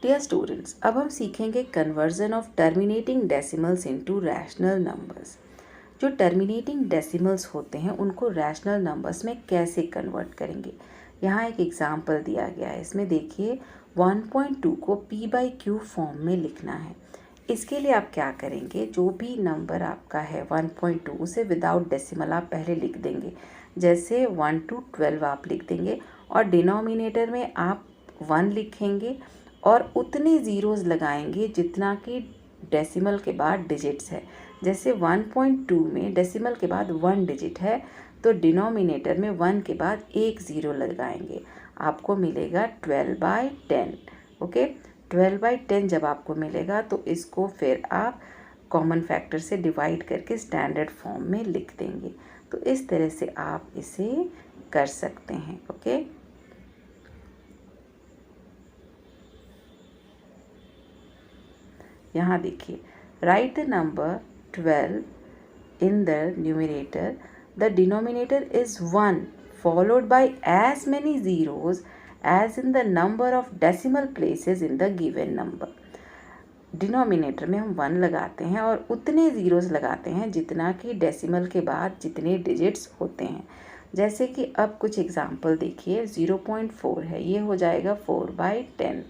Dear students, अब हम सीखेंगे conversion of terminating decimals into rational numbers. जो टर्मिनेटिंग डेसिमल्स होते हैं उनको रैशनल नंबर्स में कैसे कन्वर्ट करेंगे। यहाँ एक एग्जांपल दिया गया है, इसमें देखिए 1.2 को p/q फॉर्म में लिखना है। इसके लिए आप क्या करेंगे, जो भी नंबर आपका है 1.2 उसे विदाउट डेसिमल आप पहले लिख देंगे। जैसे 1 to 12 आप लिख देंगे और डिनोमिनेटर में आप 1 लिखेंगे और उतने ज़ीरोज़ लगाएंगे जितना कि डेसिमल के बाद डिजिट्स है। जैसे 1.2 में डेसिमल के बाद 1 डिजिट है तो डिनोमिनेटर में 1 के बाद एक ज़ीरो लगाएंगे, आपको मिलेगा 12/10। ओके, 12/10 जब आपको मिलेगा तो इसको फिर आप कॉमन फैक्टर से डिवाइड करके स्टैंडर्ड फॉर्म में लिख देंगे। तो इस तरह से आप इसे कर सकते हैं। ओके, यहाँ देखिए, write the number 12 in the numerator, the denominator is 1 followed by as many zeros as in the number of decimal places in the given number. Denominator में हम 1 लगाते हैं और उतने ज़ीरोज़ लगाते हैं जितना कि डेसिमल के बाद जितने डिजिट्स होते हैं। जैसे कि अब कुछ एग्जांपल देखिए, 0.4 है, ये हो जाएगा 4/10।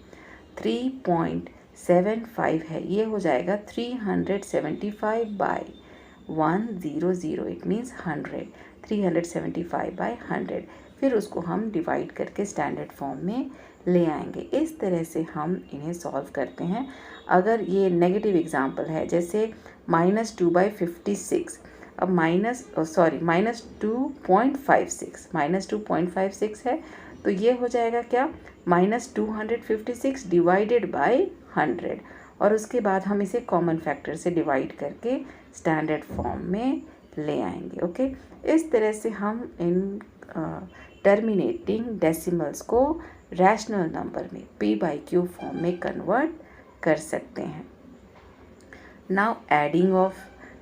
3.75 है, ये हो जाएगा 375/100, इट मीन्स 100, 375/100। फिर उसको हम डिवाइड करके स्टैंडर्ड फॉर्म में ले आएंगे। इस तरह से हम इन्हें सॉल्व करते हैं। अगर ये नेगेटिव एग्जांपल है, जैसे -2/56, अब -2.56 है, तो ये हो जाएगा क्या, -256 डिवाइडेड बाय 100, और उसके बाद हम इसे कॉमन फैक्टर से डिवाइड करके स्टैंडर्ड फॉर्म में ले आएंगे। ओके, इस तरह से हम इन टर्मिनेटिंग डेसिमल्स को रैशनल नंबर में p/q फॉर्म में कन्वर्ट कर सकते हैं। Now adding of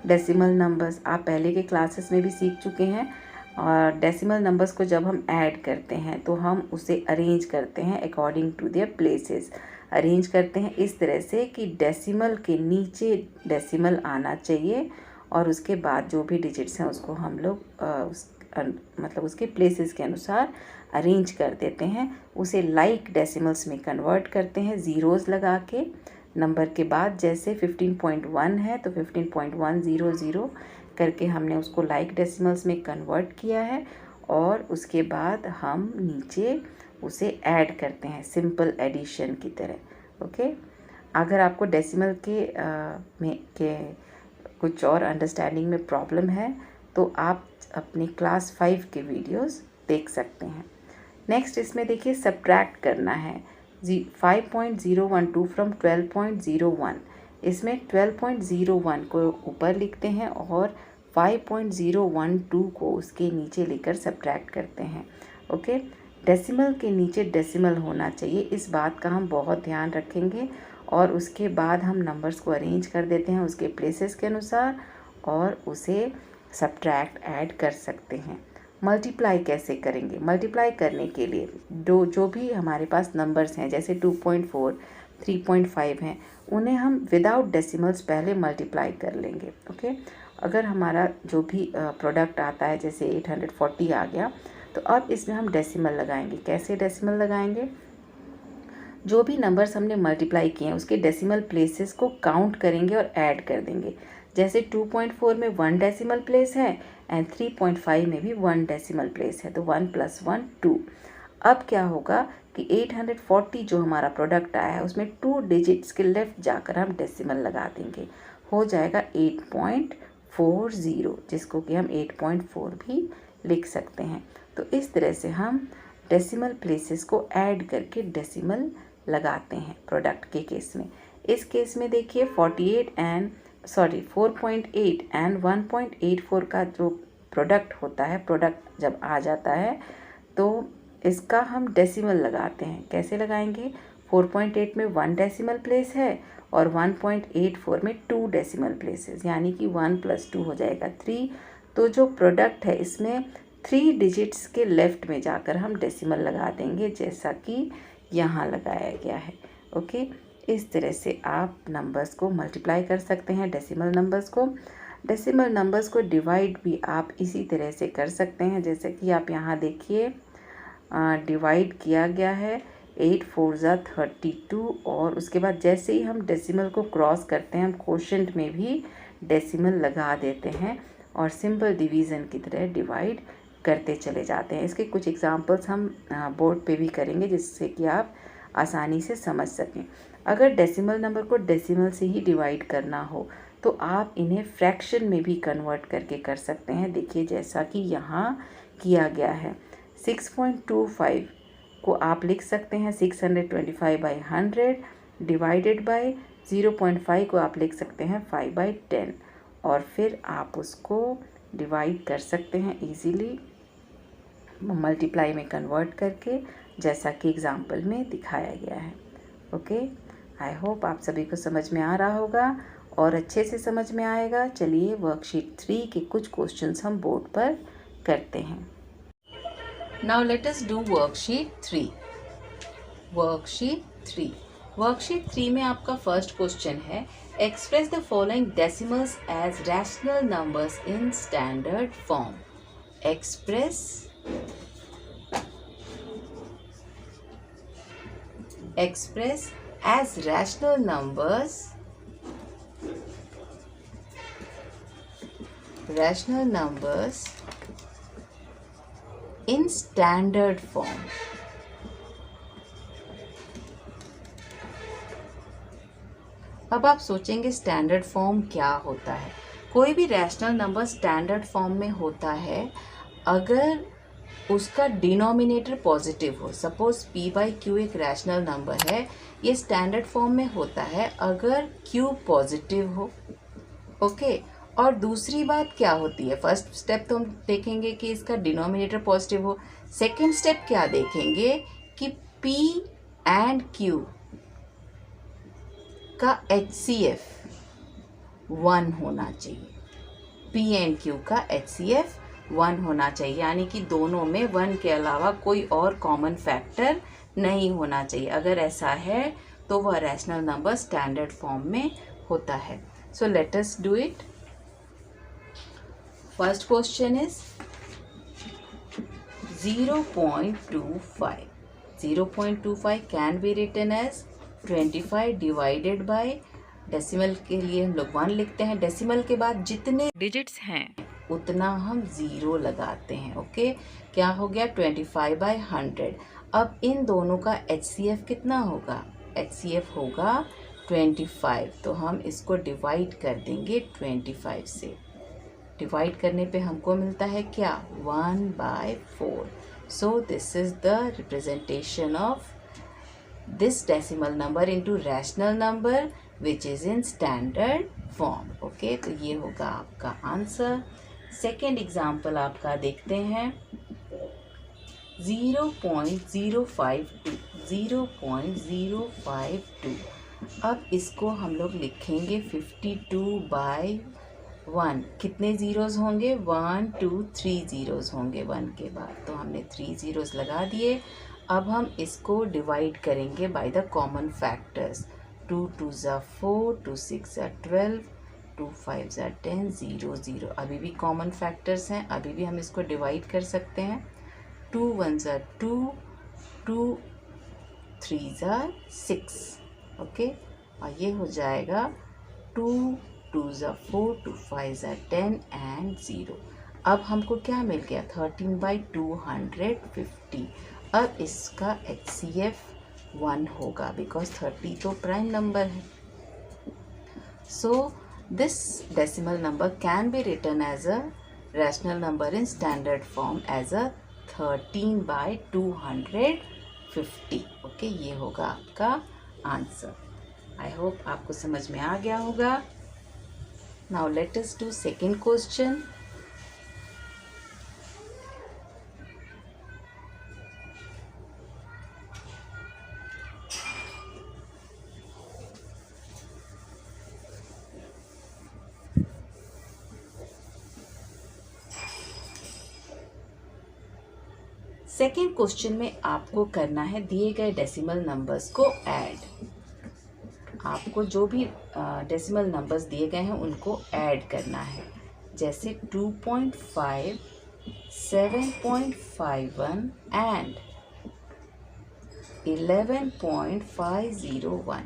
decimal numbers, आप पहले के क्लासेस में भी सीख चुके हैं। और डेसिमल नंबर्स को जब हम ऐड करते हैं तो हम उसे अरेंज करते हैं according to their places. Arrange करते हैं इस तरह से कि डेसिमल के नीचे डेसिमल आना चाहिए और उसके बाद जो भी डिजिट्स हैं उसको हम लोग मतलब उसके प्लेसेस के अनुसार अरेंज कर देते हैं। उसे लाइक डेसिमल्स में कन्वर्ट करते हैं ज़ीरोज़ लगा के नंबर के बाद। जैसे 15.1 है तो 15.100 करके हमने उसको लाइक डेसिमल्स में कन्वर्ट किया है और उसके बाद हम नीचे उसे ऐड करते हैं सिंपल एडिशन की तरह। ओके, अगर आपको डेसिमल के कुछ और अंडरस्टैंडिंग में प्रॉब्लम है तो आप अपनी क्लास 5 के वीडियोस देख सकते हैं। नेक्स्ट इसमें देखिए सब्ट्रैक्ट करना है 5.012 फ्रॉम 12.01। इसमें 12.01 को ऊपर लिखते हैं और 5.012 को उसके नीचे लिखकर सब्ट्रैक्ट करते हैं। ओके, डेसिमल के नीचे डेसिमल होना चाहिए, इस बात का हम बहुत ध्यान रखेंगे। और उसके बाद हम नंबर्स को अरेंज कर देते हैं उसके प्लेसेस के अनुसार और उसे सब्ट्रैक्ट ऐड कर सकते हैं। मल्टीप्लाई कैसे करेंगे, मल्टीप्लाई करने के लिए जो भी हमारे पास नंबर्स हैं जैसे 2.4, 3.5 हैं, उन्हें हम विदाउट डेसिमल्स पहले मल्टीप्लाई कर लेंगे। ओके, अगर हमारा जो भी प्रोडक्ट आता है जैसे 840 आ गया तो अब इसमें हम डेसिमल लगाएंगे। कैसे डेसिमल लगाएंगे, जो भी नंबर्स हमने मल्टीप्लाई किए हैं उसके डेसिमल प्लेसेस को काउंट करेंगे और ऐड कर देंगे। जैसे 2.4 में 1 डेसिमल प्लेस है एंड 3.5 में भी 1 डेसिमल प्लेस है, तो 1 + 1 2। अब क्या होगा कि 840 जो हमारा प्रोडक्ट आया है उसमें 2 डिजिट्स के लेफ्ट जाकर हम डेसिमल लगा देंगे, हो जाएगा 8.40, जिसको कि हम 8.4 भी लिख सकते हैं। तो इस तरह से हम डेसिमल प्लेसेस को ऐड करके डेसिमल लगाते हैं प्रोडक्ट के केस में। इस केस में देखिए 4.8 एंड 1.84 का जो प्रोडक्ट होता है, प्रोडक्ट जब आ जाता है तो इसका हम डेसिमल लगाते हैं। कैसे लगाएंगे, 4.8 में 1 डेसिमल प्लेस है और 1.84 में 2 डेसिमल प्लेसेस, यानी कि 1 + 2 हो जाएगा 3। तो जो प्रोडक्ट है इसमें 3 डिजिट्स के लेफ्ट में जाकर हम डेसिमल लगा देंगे, जैसा कि यहाँ लगाया गया है। ओके, इस तरह से आप नंबर्स को मल्टीप्लाई कर सकते हैं, डेसिमल नंबर्स को। डेसिमल नंबर्स को डिवाइड भी आप इसी तरह से कर सकते हैं, जैसे कि आप यहाँ देखिए डिवाइड किया गया है 8 4 32, और उसके बाद जैसे ही हम डेसिमल को क्रॉस करते हैं हम क्वोशंट में भी डेसिमल लगा देते हैं और सिंपल डिवीज़न की तरह डिवाइड करते चले जाते हैं। इसके कुछ एग्जांपल्स हम बोर्ड पे भी करेंगे जिससे कि आप आसानी से समझ सकें। अगर डेसिमल नंबर को डेसिमल से ही डिवाइड करना हो तो आप इन्हें फ्रैक्शन में भी कन्वर्ट करके कर सकते हैं। देखिए जैसा कि यहाँ किया गया है, 6.25 को आप लिख सकते हैं 625/100 डिवाइडेड बाय 0.5 को आप लिख सकते हैं 5/10, और फिर आप उसको डिवाइड कर सकते हैं इजीली मल्टीप्लाई में कन्वर्ट करके, जैसा कि एग्जाम्पल में दिखाया गया है। ओके, आई होप आप सभी को समझ में आ रहा होगा और अच्छे से समझ में आएगा। चलिए वर्कशीट 3 के कुछ क्वेश्चंस हम बोर्ड पर करते हैं। Now let us do worksheet 3। Worksheet 3 में आपका फर्स्ट क्वेश्चन है, express the following decimals as rational numbers in standard form. Express as rational numbers in standard form. अब आप सोचेंगे स्टैंडर्ड फॉर्म क्या होता है। कोई भी रैशनल नंबर स्टैंडर्ड फॉर्म में होता है अगर उसका डिनोमिनेटर पॉजिटिव हो। सपोज p/q एक रैशनल नंबर है, ये स्टैंडर्ड फॉर्म में होता है अगर q पॉजिटिव हो। ओके, और दूसरी बात क्या होती है, फर्स्ट स्टेप तो हम देखेंगे कि इसका डिनोमिनेटर पॉजिटिव हो। सेकंड स्टेप क्या देखेंगे कि p एंड q का HCF 1 होना चाहिए। p एंड q का HCF 1 होना चाहिए, यानी कि दोनों में 1 के अलावा कोई और कॉमन फैक्टर नहीं होना चाहिए। अगर ऐसा है तो वह रैशनल नंबर स्टैंडर्ड फॉर्म में होता है। So let us do it. First question is 0.25. 0.25 can be written as 25 divided by, decimal के लिए हम लोग 1 लिखते हैं, डेसिमल के बाद जितने डिजिट्स हैं उतना हम 0 लगाते हैं। ओके, क्या हो गया 25/100। अब इन दोनों का HCF कितना होगा, HCF होगा 25, तो हम इसको डिवाइड कर देंगे 25 से। डिवाइड करने पे हमको मिलता है क्या 1/4। So this is the representation of this decimal number into rational number which is in standard form. Okay, तो ये होगा आपका आंसर। सेकेंड एग्जाम्पल आपका देखते हैं 0.052। 0.052, अब इसको हम लोग लिखेंगे 52/1। कितने ज़ीरोज़ होंगे, 1 2 3 ज़ीरोज़ होंगे 1 के बाद, तो हमने 3 ज़ीरोज़ लगा दिए। अब हम इसको डिवाइड करेंगे बाय द कॉमन फैक्टर्स। 2 2 4, 2 6 12, 2 5 10, 0 0। अभी भी कॉमन फैक्टर्स हैं, अभी भी हम इसको डिवाइड कर सकते हैं। 2 1 2, 2 3 6। ओके, और ये हो जाएगा 2 2 4, 2 5 10 एंड 0। अब हमको क्या मिल गया 13/250। अब इसका HCF 1 होगा बिकॉज 30 तो प्राइम नंबर है। सो this decimal number can be written as a rational number in standard form as a 13/250. Okay, ये होगा आपका आंसर। आई होप आपको समझ में आ गया होगा। Now let us do second question. Second question में आपको करना है दिए गए डेसिमल नंबर्स को ऐड। आपको जो भी डेसिमल नंबर्स दिए गए हैं उनको ऐड करना है। जैसे 2.5, 7.51 एंड 11.501।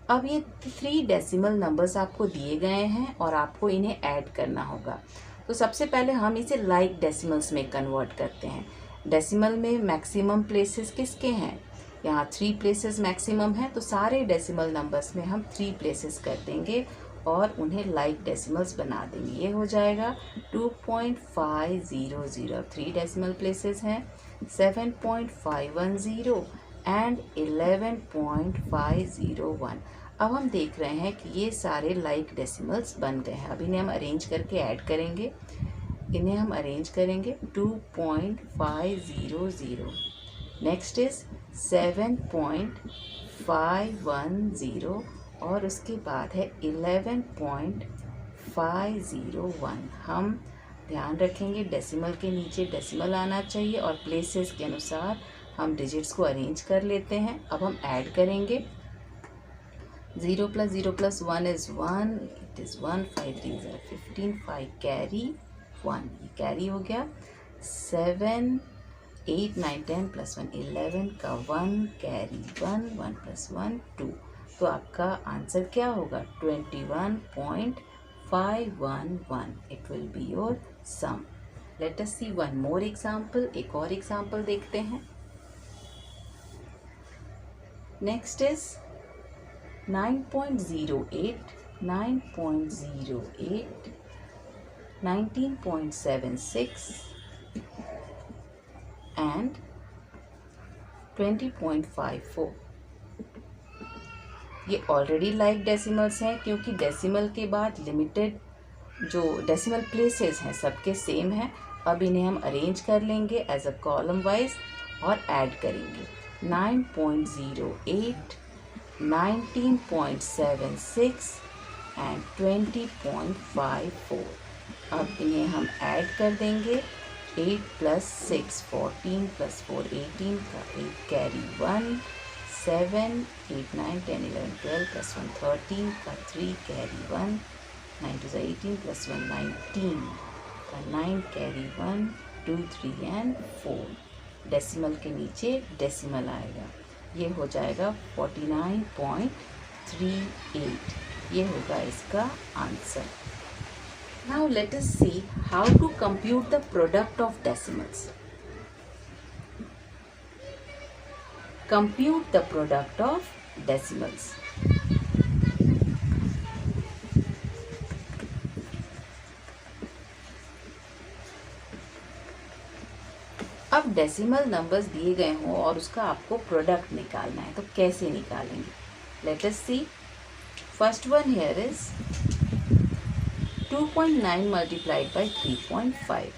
अब ये 3 डेसिमल नंबर्स आपको दिए गए हैं और आपको इन्हें ऐड करना होगा। तो सबसे पहले हम इसे लाइक डेसिमल्स में कन्वर्ट करते हैं। डेसिमल में मैक्सिमम प्लेसेस किसके हैं? यहाँ 3 प्लेसेस मैक्सिमम है, तो सारे डेसिमल नंबर्स में हम 3 प्लेसेस कर देंगे और उन्हें लाइक डेसिमल्स बना देंगे। ये हो जाएगा 2.500, 3 डेसिमल प्लेसेस हैं, 7.510 एंड 11.501। अब हम देख रहे हैं कि ये सारे लाइक डेसिमल्स बन गए हैं। अब इन्हें हम अरेंज करके ऐड करेंगे। इन्हें हम अरेंज करेंगे 2.500, नेक्स्ट इज 7.510 और उसके बाद है 11.501। हम ध्यान रखेंगे डेसिमल के नीचे डेसिमल आना चाहिए और प्लेसेस के अनुसार हम डिजिट्स को अरेंज कर लेते हैं। अब हम ऐड करेंगे। 0 + 0 + 1 is 1, it is 1, 5 3 are 15, 5 carry 1, ये कैरी हो गया। 7 8 9 10 + 1 11 का 1 कैरी 1, 1 + 1 2। तो आपका आंसर क्या होगा? 21.511। It will be your sum. Let us see one more example. एक और एग्जाम्पल देखते हैं। Next is 9.08, 9.08, 19.76 and 20.54। ये ऑलरेडी लाइक डेसिमल्स हैं क्योंकि डेसिमल के बाद लिमिटेड जो डेसिमल प्लेसेस हैं सबके सेम हैं। अब इन्हें हम अरेंज कर लेंगे एज अ कॉलम वाइज और ऐड करेंगे। 9.08, 19.76 एंड 20.54। अब इन्हें हम ऐड कर देंगे। 8 + 6 14 + 4 18 का 8 कैरी 1, 7 8 9 10 11 12 + 1 13 का 3 कैरी 1, 9 2 18 + 1 19 का 9 कैरी 1 2 3 एंड 4। डेसिमल के नीचे डेसिमल आएगा। ये हो जाएगा 49.38। ये होगा इसका answer. Now let us see how to compute the product of decimals. Compute the product of decimals. अब डेसिमल नंबर्स दिए गए हों और उसका आपको प्रोडक्ट निकालना है, तो कैसे निकालेंगे? Let us see. First one here is 2.9 multiplied by 3.5।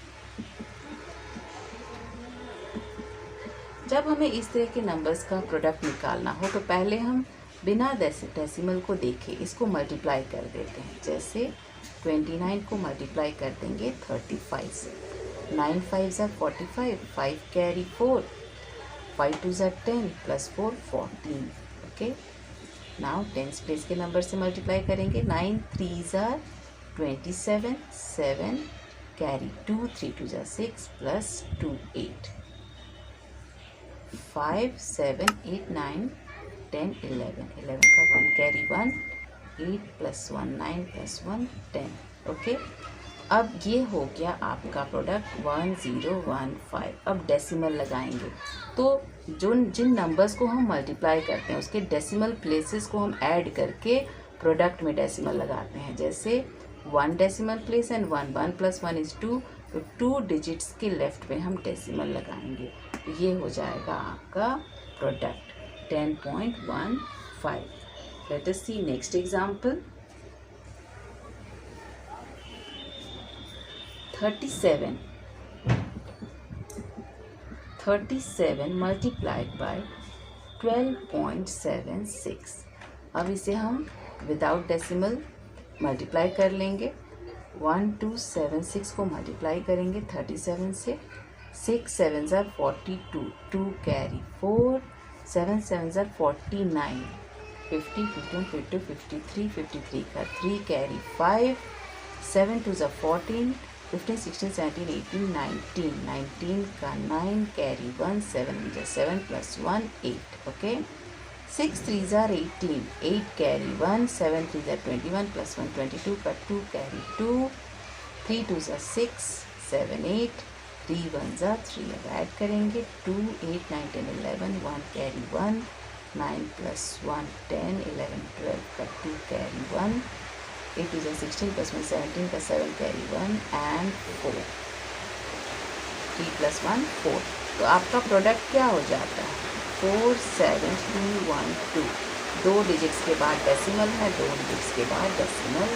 जब हमें इस तरह के नंबर्स का प्रोडक्ट निकालना हो तो पहले हम बिना डेसिमल को देखे इसको मल्टीप्लाई कर देते हैं। जैसे 29 को मल्टीप्लाई कर देंगे 35 से। 9 5s are 45, 5 carry 4, 5 2s are 10 + 4 14। Okay, now tens place के नंबर से मल्टीप्लाई करेंगे। 9 3s are 27, 7 carry 2, 3 2s are 6 + 2 8, 5 7 8 9 10 11, 11 का 1 कैरी 1, 8 + 1 9 + 1 10। ओके, अब ये हो गया आपका प्रोडक्ट 1015। अब डेसिमल लगाएंगे तो जिन नंबर्स को हम मल्टीप्लाई करते हैं उसके डेसिमल प्लेसेस को हम ऐड करके प्रोडक्ट में डेसिमल लगाते हैं। जैसे 1 डेसिमल प्लेस एंड 1 1 + 1 is 2, तो 2 डिजिट्स के लेफ्ट में हम डेसिमल लगाएंगे। तो ये हो जाएगा आपका product 10.15। Let us see next example. 37 multiplied by 12.76। अब इसे हम विदाउट डेसिमल मल्टीप्लाई कर लेंगे। 1276 को मल्टीप्लाई करेंगे 37 से। 6 7s are 42, 2 carry 4, 7 7s are 49, 50, 15, 52, 53, 53 का 3 कैरी 5, 7 2 ज़ा 14, 15, 16, 17, 18, 19, 19 का 9 कैरी 1, 7 ज़ा 7 प्लस 1 8, ओके। 6 3 ज़ा 18, 8 कैरी 1, 7 3 ज़ा 21 प्लस 1 22 का 2 कैरी 2, 3 2 ज़ा 6, 7 8, 3 1 ज़ा 3, अब ऐड करेंगे 2 8 9 10 11, 1 कैरी 1, 9 प्लस 1 10, 11 12 का 2 कैरी 1, 8 2 ज़ा 16 प्लस 1 17 का 7 कैरी 1 एंड 4, 3 प्लस 1 4। तो आपका प्रोडक्ट क्या हो जाता है 4 7 2 1 2। 2 डिजिट्स के बाद डेसिमल है, 2 डिजिट्स के बाद डेसिमल,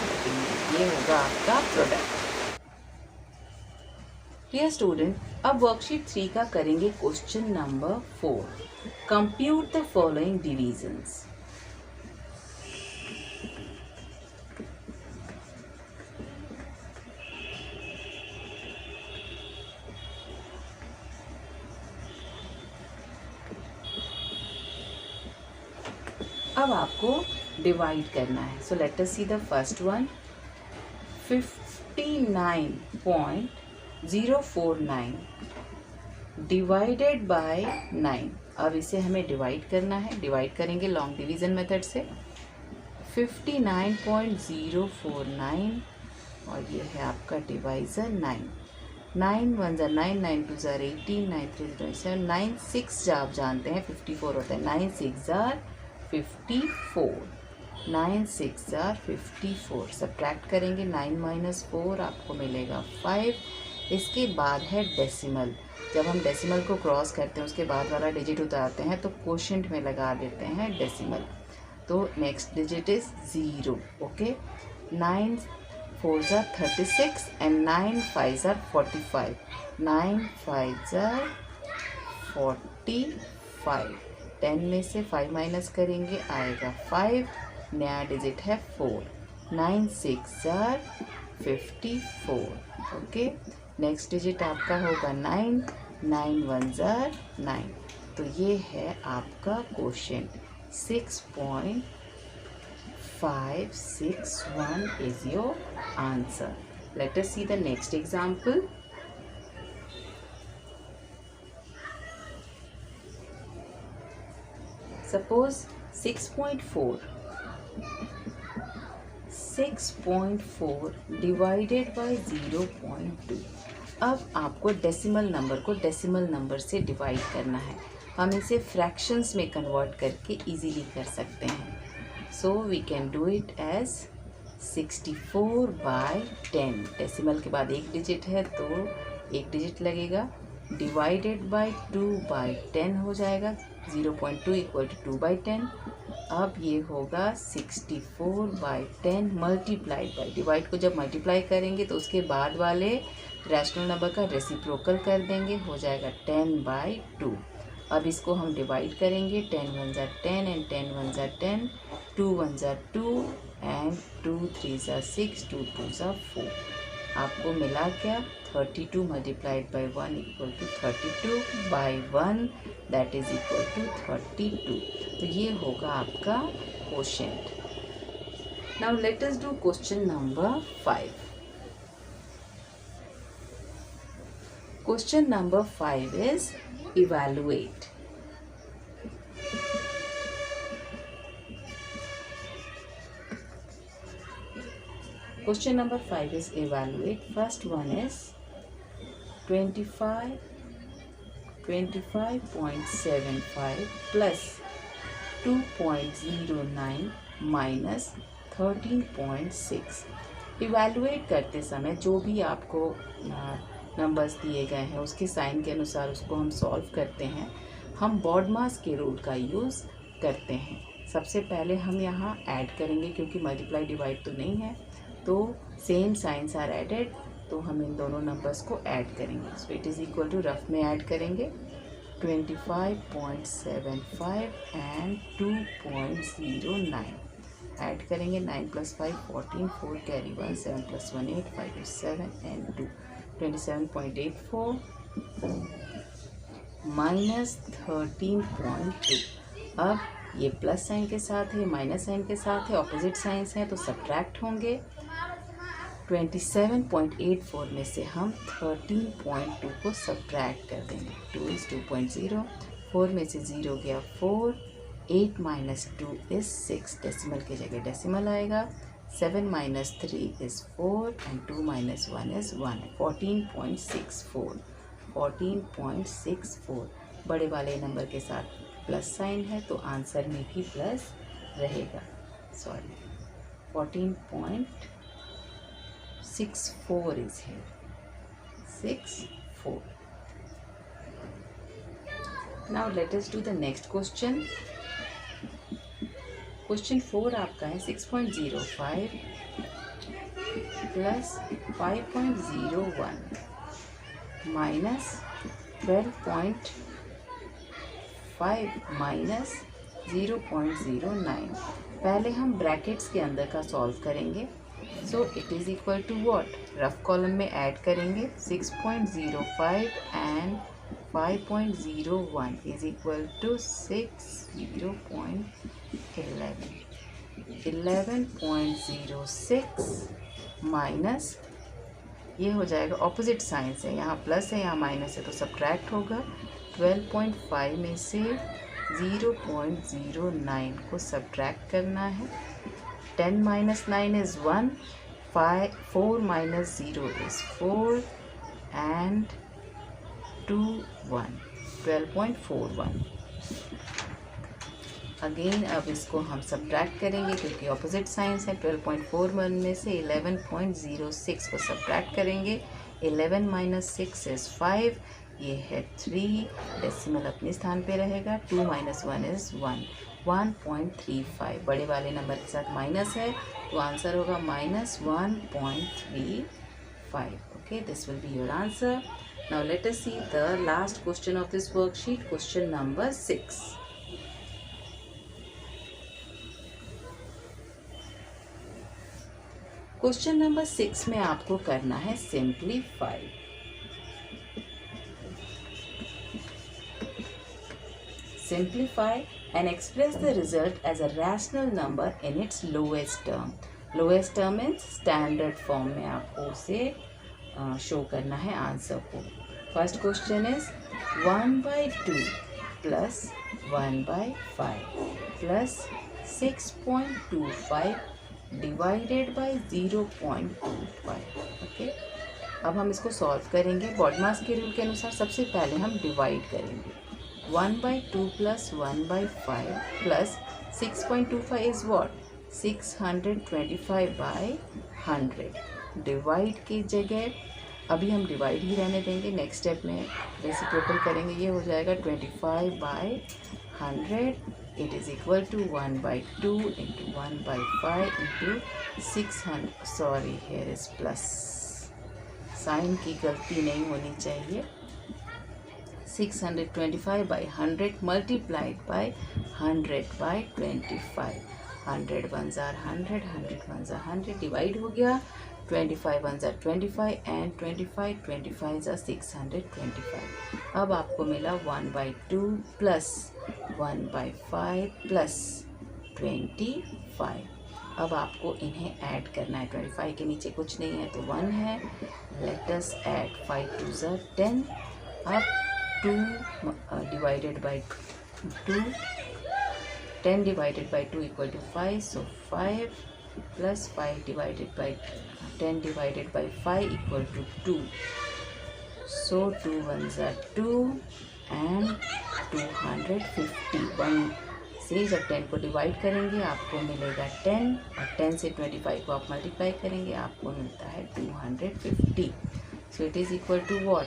ये होगा आपका प्रोडक्ट। डियर स्टूडेंट, अब वर्कशीट 3 का करेंगे question number 4। Compute the following divisions. अब आपको डिवाइड करना है। So let us see the first one. 59.049 divided by 9। अब इसे हमें डिवाइड करना है। डिवाइड करेंगे लॉन्ग डिवीज़न मेथड से। 59.049 और ये है आपका डिवाइज़र 9। 9 1 ज़ा 9, 9 2 ज़ा 18, 9 3 27, 9 6 जा आप जानते हैं 54 होता है। 9 6 ज़ा 54, 9 6 ज़ा 54। सब्ट्रैक्ट करेंगे 9 माइनस 4 आपको मिलेगा 5। इसके बाद है डेसिमल। जब हम डेसिमल को क्रॉस करते हैं उसके बाद वाला डिजिट उतारते हैं तो कोशेंट में लगा देते हैं डेसिमल। तो नेक्स्ट डिजिट इज़ 0, ओके। 9 4 ज़ा 36 एंड 9 5 ज़ा 45, 9 5 ज़ा 45। 10 में से 5 माइनस करेंगे आएगा 5, नया डिजिट है 4। 9 6 ज़ा 54, ओके। नेक्स्ट डिजिट आपका होगा 9, 9 1 ज़ा 9। तो ये है आपका quotient 6.561 is your answer. Let us see the next example. Suppose 6.4 divided by 0.2। अब आपको डेसिमल नंबर को डेसिमल नंबर से डिवाइड करना है। हम इसे फ्रैक्शंस में कन्वर्ट करके इजीली कर सकते हैं। So we can do it as 64/10। Decimal के बाद एक डिजिट है तो एक डिजिट लगेगा, डिवाइडेड बाय 2/10 हो जाएगा। 0.2 इक्वल टू 2/10। अब ये होगा 64/10 मल्टीप्लाइड बाय, डिवाइड को जब मल्टीप्लाई करेंगे तो उसके बाद वाले रैशनल नंबर का रेसिप्रोकल कर देंगे, हो जाएगा 10/2। अब इसको हम डिवाइड करेंगे। 10 1 ज़ा 10 एंड 10 1 ज़ा 10, 2 1 ज़ा 2 एंड 2 3 ज़ा 6, 2 2 ज़ा 4। आपको मिला क्या 32 multiplied by 1 equal to 32/1 that is equal to 32। तो ये होगा आपका quotient. Now let us do question number 5। Question number 5 is evaluate. Question number 5 is evaluate. First one is 25.75 plus 2.09 minus 13.6। Evaluate करते समय जो भी आपको नंबर्स दिए गए हैं उसके साइन के अनुसार उसको हम सॉल्व करते हैं। हम बॉडमास के रूल का यूज़ करते हैं। सबसे पहले हम यहाँ ऐड करेंगे क्योंकि मल्टीप्लाई डिवाइड तो नहीं है, तो सेम साइंस आर एडेड, तो हम इन दोनों नंबर्स को ऐड करेंगे। So it is equal to rough में ऐड करेंगे 25.75 एंड 2.09 ऐड करेंगे। 9 + 5 14, 4 कैरी 1, 7 + 1 8, 5 is 7 and 2 27.84 minus 13.2। अब ये प्लस साइन के साथ है, माइनस साइन के साथ है, ऑपोजिट साइंस हैं तो सब्ट्रैक्ट होंगे। 27.84 में से हम 13.2 को सब्ट्रैक्ट कर देंगे। 2 is 2.0, 4 में से 0 गया 4, 8 minus 2 is 6, डेसिमल की जगह डेसिमल आएगा। 7 minus 3 is 4 and 2 minus 1 is 1, 14.64, 14.64। बड़े वाले नंबर के साथ प्लस साइन है तो आंसर में भी प्लस रहेगा। 14.64 is here, 64। Now let us do the next question. Question 4 आपका है 6.05 प्लस 5.01 माइनस 12.5 माइनस 0.09। पहले हम ब्रैकेट्स के अंदर का सॉल्व करेंगे। So it is equal to what, rough column में ऐड करेंगे 6.05 and 5.01 is equal to 11.06 minus, ये हो जाएगा ऑपोजिट साइंस है, यहाँ प्लस है यहाँ माइनस है तो सब्ट्रैक्ट होगा। 12.5 में से 0.09 को सब्ट्रैक्ट करना है। 10 minus 9 is 1, 4 minus 0 is 4 and 2 1, 12.41। Again अब इसको हम सब्ट्रैक्ट करेंगे क्योंकि ऑपोजिट साइंस है। 12.41 में से 11.06 को सब्ट्रैक्ट करेंगे। 11 minus 6 is 5, ये है 3, डेसिमल अपने स्थान पे रहेगा। 2 minus 1 is 1, 1.35। बड़े वाले नंबर के साथ माइनस है तो आंसर होगा -1.35। Okay, this will be your answer. Now let us see the last question of this worksheet, question number 6. Question number 6 में आपको करना है simplify. Simplify and express the result as a rational number in its lowest term. Lowest term means standard form में आपको उसे show करना है answer को। First question is 1/2 plus 1/5 plus 6.25 divided by 0.25। Okay, अब हम इसको सॉल्व करेंगे। बॉडमास के रूल के अनुसार सबसे पहले हम डिवाइड करेंगे। 1/2 plus 1/5 plus 6.25 is what, 625/100। Divide की जगह अभी हम डिवाइड ही रहने देंगे, नेक्स्ट स्टेप में रेसिप्रोकल करेंगे। ये हो जाएगा 25/100। It is equal to 1/2 into 1/5 into 600। Sorry, here is plus, sign की गलती नहीं होनी चाहिए। 625/100 multiplied by 100/25। 100 1s are 100, 100 1s are 100, divide हो गया। 25 1s are 25 and 25 are 625। अब आपको मिला 1/2 प्लस 1/5 प्लस 25। अब आपको इन्हें ऐड करना है। 25 के नीचे कुछ नहीं है तो 1 है। Let us add 5 2s are 10। अब 2 divided by 2, 10 divided by 2 equal to 5, so 5 plus 5 divided by 10 divided by 5 equal to 2, so 2 1s are 2 and 251 से जब 10 को डिवाइड करेंगे आपको मिलेगा 10 और 10 से 25 को आप मल्टीप्लाई करेंगे आपको मिलता है 250। So it is equal to what,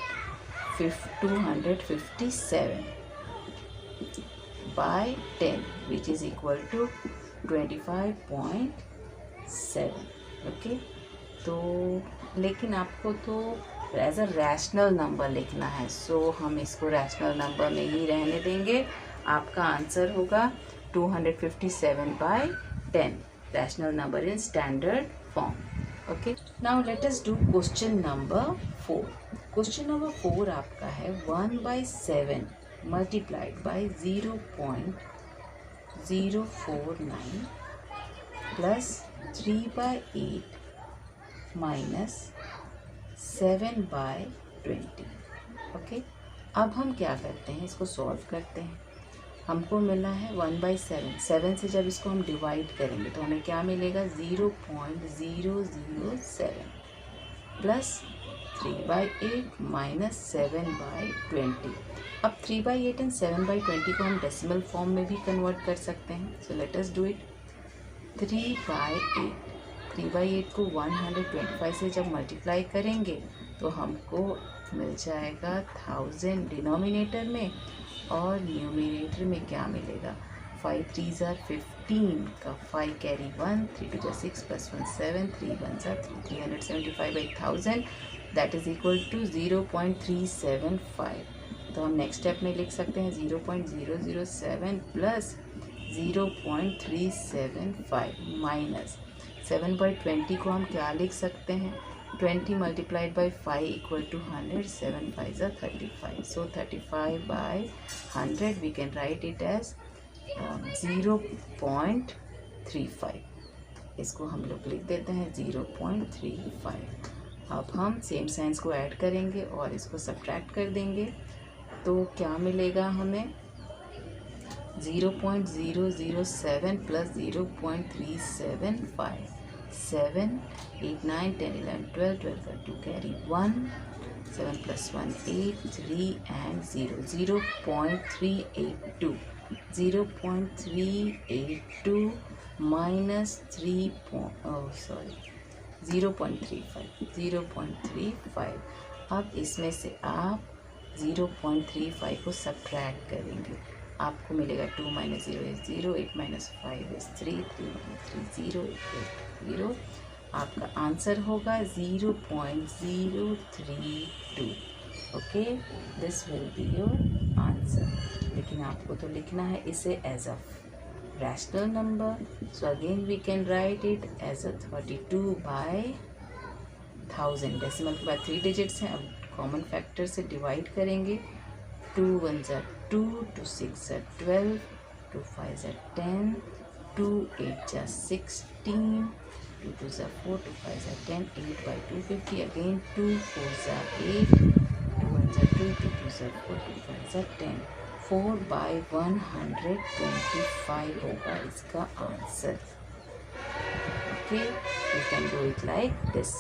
257 by 10 which is equal to 25.7। Okay, तो लेकिन आपको तो एज अ रैशनल नंबर लिखना है, सो हम इसको रैशनल नंबर में ही रहने देंगे। आपका आंसर होगा 257/10, rational number in standard form. Okay, now let us do question number 4। Question number 4 आपका है 1/7 multiplied by 0.2 049 plus 3/8 minus 7/20। Okay, अब हम क्या करते हैं, इसको सॉल्व करते हैं। हमको मिला है 1/7। 7 से जब इसको हम डिवाइड करेंगे तो हमें क्या मिलेगा, 0.007 प्लस 3/8 माइनस 7/20। अब 3/8 एंड 7/20 को हम डेसिमल फॉर्म में भी कन्वर्ट कर सकते हैं। सो लेट अस डू इट। 3/8 को 125 से जब मल्टीप्लाई करेंगे तो हमको मिल जाएगा 1000 डिनोमिनेटर में, और न्यूमिनेटर में क्या मिलेगा, 5 3s are 15 का 5 carry 1, 3 2 6 plus 1 7, 3 1s are 3, 375/1000 that is equal to 0.375। तो हम नेक्स्ट स्टेप में लिख सकते हैं 0.007 प्लस 0.375 माइनस 7/20 को हम क्या लिख सकते हैं, 20 multiplied by 5 equal to 100, 7 5s are 35. So 35/100 we can write it as 0.35। इसको हम लोग लिख देते हैं 0.35। अब हम सेम साइंस को ऐड करेंगे और इसको सब्ट्रैक्ट कर देंगे, तो क्या मिलेगा हमें, 0.007 प्लस 0.375, 7 8 9 10 11 12 12 का 2 कैरी 1, 7 प्लस 1 8 3 एंड 0, 0.382 माइनस 0.35। अब इसमें से आप 0.35 को सब्ट्रैक्ट करेंगे, आपको मिलेगा 2 - 0 is 0, 8 - 5 is 3, 3 - 3 0, 0। आपका आंसर होगा 0.032। Okay, this will be your answer. लेकिन आपको तो लिखना है इसे as a rational number, so again we can write it as a 32/1000। Decimal के बाद 3 डिजिट्स हैं, अब कॉमन फैक्टर से डिवाइड करेंगे। 2 1s are 2, 2 6s are 12, 2 5s are 10, 2 8s are 16, 2 2s are 4, 2 5s are 10, 8/250 again, 2 4s are 8, 2 1s are 2, 2 2s are 4, 2 5s are 10, 4/125 होगा इसका answer. Okay, you can do it like this.